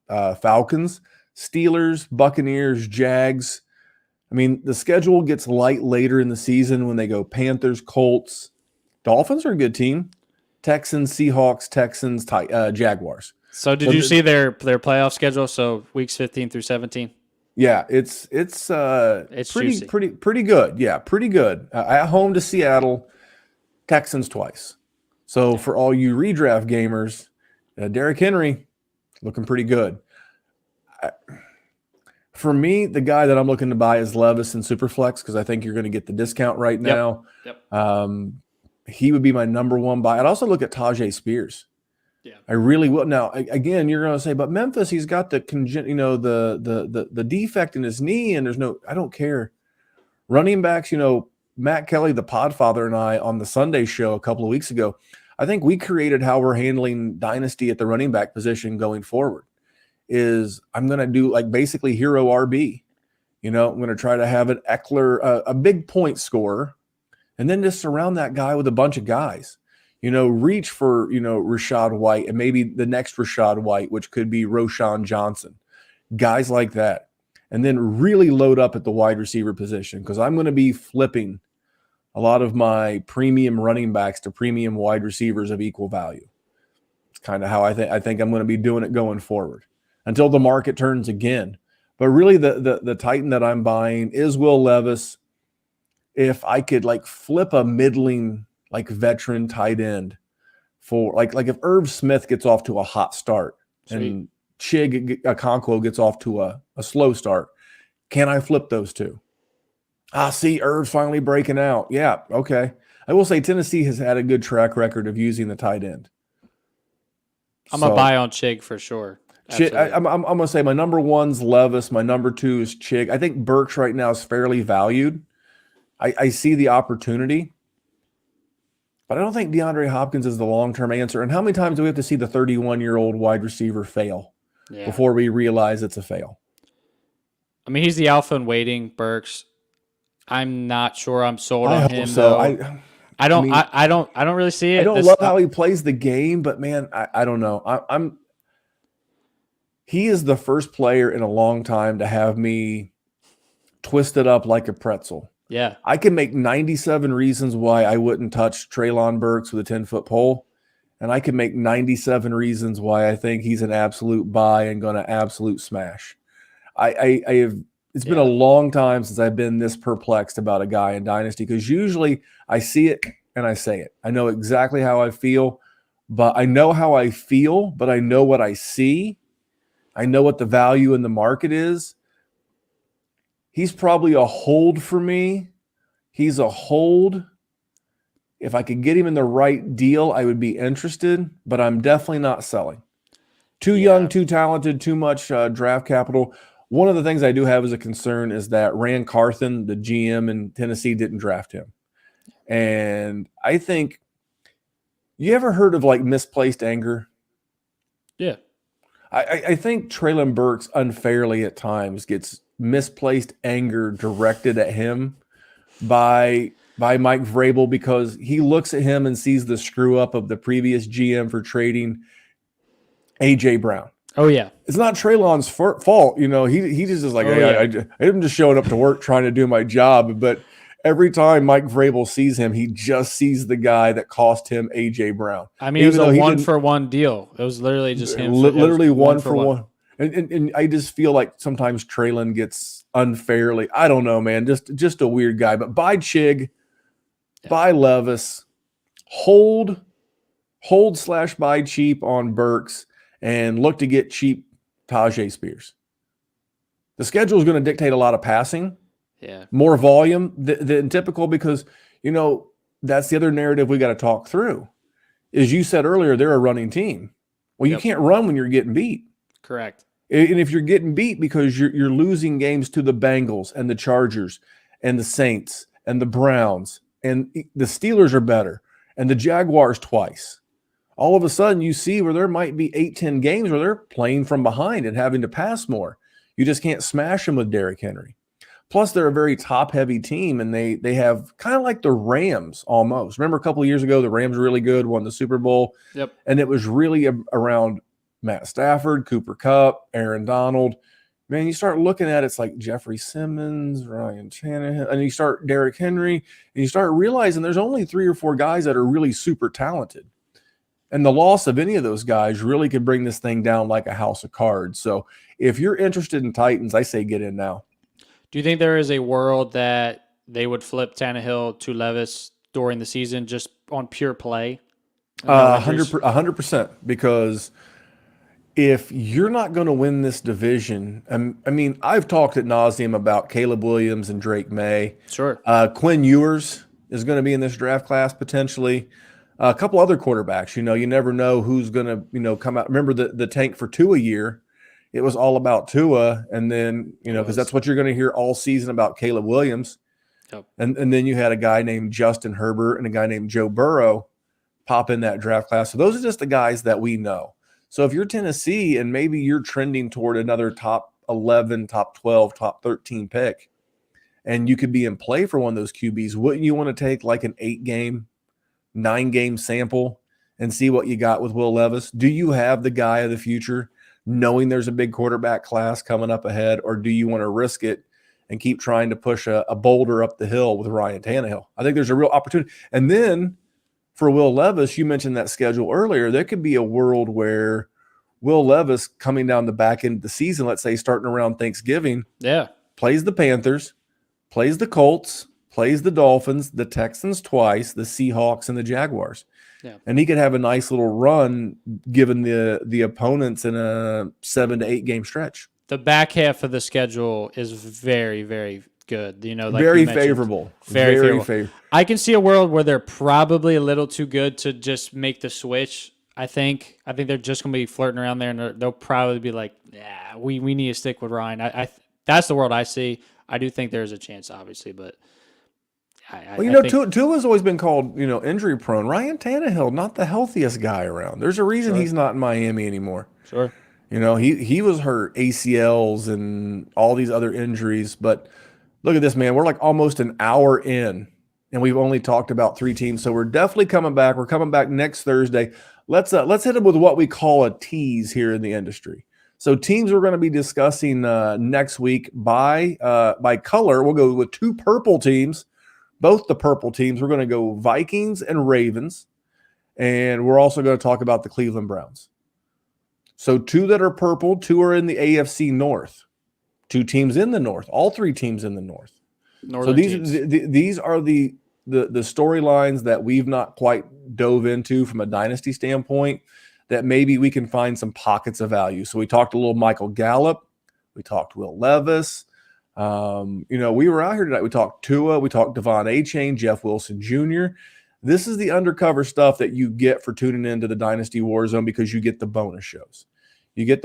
Falcons, Steelers, Buccaneers, Jags. I mean, the schedule gets light later in the season when they go Panthers, Colts. Dolphins are a good team. Texans, Seahawks, Texans, Jaguars. So did you see their playoff schedule? So weeks 15 through 17. Yeah, it's pretty good. Yeah, pretty good. At home to Seattle, Texans twice. So for all you redraft gamers, Derrick Henry looking pretty good. For me, the guy that I'm looking to buy is Levis in Superflex because I think you're going to get the discount right now. Yep. He would be my number one buy. I'd also look at Tajay Spears. Yeah, I really will. Now, again, you're going to say, but Memphis, he's got the the defect in his knee, and I don't care. Running backs, Matt Kelly, the Podfather, and I on the Sunday show a couple of weeks ago, I think we created how we're handling Dynasty at the running back position going forward. is I'm going to do like basically hero RB. I'm going to try to have an Eckler, a big point scorer, and then just surround that guy with a bunch of guys. Reach for, Rashad White and maybe the next Rashad White, which could be Roshan Johnson, guys like that. And then really load up at the wide receiver position because I'm going to be flipping a lot of my premium running backs to premium wide receivers of equal value. It's kind of how I think I'm going to be doing it going forward until the market turns again. But really the Titan that I'm buying is Will Levis. If I could like flip a middling like veteran tight end for like if Irv Smith gets off to a hot start and Chig Okonkwo gets off to a slow start, can I flip those two? See, Irv's finally breaking out. Yeah, okay. I will say Tennessee has had a good track record of using the tight end. I'm a buy on Chig for sure. I'm going to say my number one's Levis. My number two is Chig. I think Burks right now is fairly valued. I see the opportunity, but I don't think DeAndre Hopkins is the long-term answer. And how many times do we have to see the 31-year-old wide receiver fail before we realize it's a fail? I mean, he's the alpha in waiting, Burks. I'm not sure I'm sold on him. So. Though. I don't really see it. I don't love how he plays the game, but man, I don't know. He is the first player in a long time to have me twisted up like a pretzel. Yeah. I can make 97 reasons why I wouldn't touch Treylon Burks with a 10-foot pole, and I can make 97 reasons why I think he's an absolute buy and going to absolute smash. It's been a long time since I've been this perplexed about a guy in Dynasty because usually I see it and I say it. I know exactly how I feel, but I know how I feel, but I know what I see. I know what the value in the market is. He's probably a hold for me. He's a hold. If I could get him in the right deal, I would be interested, but I'm definitely not selling. Too young, too talented, too much draft capital. One of the things I do have as a concern is that Rand Carthen, the GM in Tennessee, didn't draft him. And I think, you ever heard of like misplaced anger? Yeah. I think Treylon Burks unfairly at times gets misplaced anger directed at him by Mike Vrabel because he looks at him and sees the screw up of the previous GM for trading A.J. Brown. Oh, yeah. It's not Treylon's fault. He just is like, I'm just showing up to work trying to do my job. But every time Mike Vrabel sees him, he just sees the guy that cost him A.J. Brown. I mean, it was a one-for-one deal. It was literally just him. Literally one for one. And I just feel like sometimes Treylon gets unfairly. I don't know, man. Just a weird guy. But buy Chig, buy Levis, hold / buy cheap on Burks, and look to get cheap Tajay Spears. The schedule is going to dictate a lot of passing, more volume than typical because, that's the other narrative we got to talk through. As you said earlier, they're a running team. Well, you can't run when you're getting beat. Correct. And if you're getting beat because you're losing games to the Bengals and the Chargers and the Saints and the Browns and the Steelers are better and the Jaguars twice, all of a sudden you see where there might be 8-10 games where they're playing from behind and having to pass more. You just can't smash them with Derrick Henry. Plus, they're a very top-heavy team, and they have kind of like the Rams almost. Remember a couple of years ago, the Rams were really good, won the Super Bowl. Yep. And it was really around Matt Stafford, Cooper Kupp, Aaron Donald. Man, you start looking at it, it's like Jeffrey Simmons, Ryan Tannehill, and you start Derrick Henry, and you start realizing there's only 3 or 4 guys that are really super talented. And the loss of any of those guys really could bring this thing down like a house of cards. So if you're interested in Titans, I say get in now. Do you think there is a world that they would flip Tannehill to Levis during the season just on pure play? 100%. Because if you're not going to win this division, I mean, I've talked ad nauseum about Caleb Williams and Drake May. Sure. Quinn Ewers is going to be in this draft class potentially. A couple other quarterbacks, you never know who's going to, come out. Remember the tank for Tua year. It was all about Tua. And then, because that's what you're going to hear all season about Caleb Williams. Yep. And then you had a guy named Justin Herbert and a guy named Joe Burrow pop in that draft class. So those are just the guys that we know. So if you're Tennessee and maybe you're trending toward another top 11, top 12, top 13 pick, and you could be in play for one of those QBs, wouldn't you want to take like an 8-game, 9-game sample and see what you got with Will Levis? Do you have the guy of the future, knowing there's a big quarterback class coming up ahead, or do you want to risk it and keep trying to push a boulder up the hill with Ryan Tannehill? I think there's a real opportunity. And then for Will Levis, you mentioned that schedule earlier, there could be a world where Will Levis coming down the back end of the season, let's say starting around Thanksgiving, plays the Panthers, plays the Colts, plays the Dolphins, the Texans twice, the Seahawks, and the Jaguars. Yeah. And he could have a nice little run given the opponents in a 7 to 8 game stretch. The back half of the schedule is very, very good. You know, like very you mentioned, favorable. Very favorable. I can see a world where they're probably a little too good to just make the switch. I think they're just going to be flirting around there, and they'll probably be like, "Yeah, we need to stick with Ryan." That's the world I see. I do think there's a chance, obviously, but Tua's always been called, injury prone. Ryan Tannehill, not the healthiest guy around. There's a reason he's not in Miami anymore. Sure. He was hurt, ACLs and all these other injuries. But look at this, man. We're like almost an hour in, and we've only talked about 3 teams. So we're definitely coming back. We're coming back next Thursday. Let's hit them with what we call a tease here in the industry. So teams we're going to be discussing next week by color. We'll go with 2 purple teams, both the purple teams. We're going to go Vikings and Ravens, and we're also going to talk about the Cleveland Browns. So 2 that are purple, 2 are in the AFC North, 2 teams in the North, all 3 teams in the North. Northern so these are the storylines that we've not quite dove into from a dynasty standpoint, that maybe we can find some pockets of value. So we talked a little Michael Gallup. We talked Will Levis. We were out here tonight. We talked Tua. We talked Devon Achane, Jeff Wilson Jr. This is the undercover stuff that you get for tuning into the Dynasty WarZone, because you get the bonus shows. You get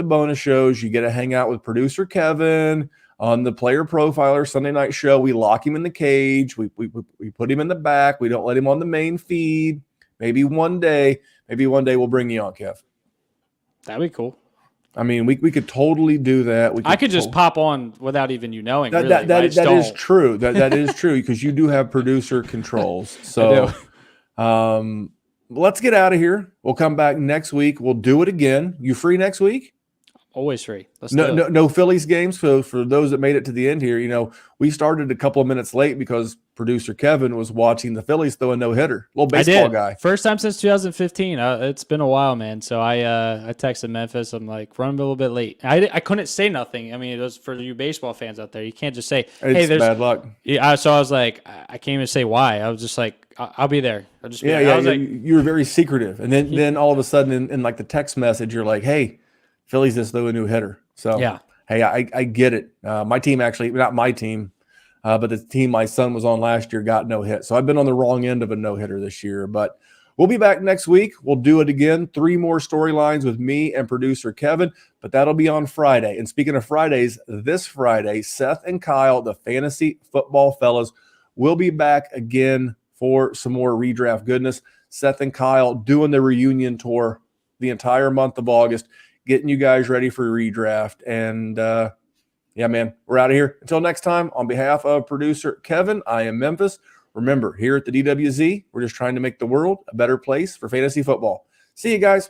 to hang out with producer Kevin on the Player Profiler Sunday night show. We lock him in the cage. We put him in the back. We don't let him on the main feed. Maybe one day we'll bring you on, Kev. That'd be cool. I mean, we could totally do that. I could just pop on without even you knowing. That is true. That is true, because you do have producer controls. So let's get out of here. We'll come back next week. We'll do it again. You free next week? Always free. Let's do it. No Phillies games. So for those that made it to the end here, we started a couple of minutes late because producer Kevin was watching the Phillies throw a no-hitter. Little baseball guy. First time since 2015. It's been a while, man. So I texted Memphis. I'm like, run a little bit late. I couldn't say nothing. I mean, it was for you baseball fans out there. You can't just say, "Hey, there's bad luck." Yeah. So I was like, I can't even say why. I was just like, I'll be there. I'll just be there. Yeah. I was like, you were very secretive, and then all of a sudden in like the text message, you're like, "Hey, Phillies just threw a new hitter." So yeah. Hey, I get it. My team actually, not my team, but the team my son was on last year got no hit. So I've been on the wrong end of a no-hitter this year. But we'll be back next week. We'll do it again. 3 more storylines with me and producer Kevin, but that'll be on Friday. And speaking of Fridays, this Friday, Seth and Kyle, the fantasy football fellas, will be back again for some more redraft goodness. Seth and Kyle doing the reunion tour the entire month of August, getting you guys ready for redraft. And yeah, man, we're out of here. Until next time, on behalf of producer Kevin, I am Memphis. Remember, here at the DWZ, we're just trying to make the world a better place for fantasy football. See you guys.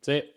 See it.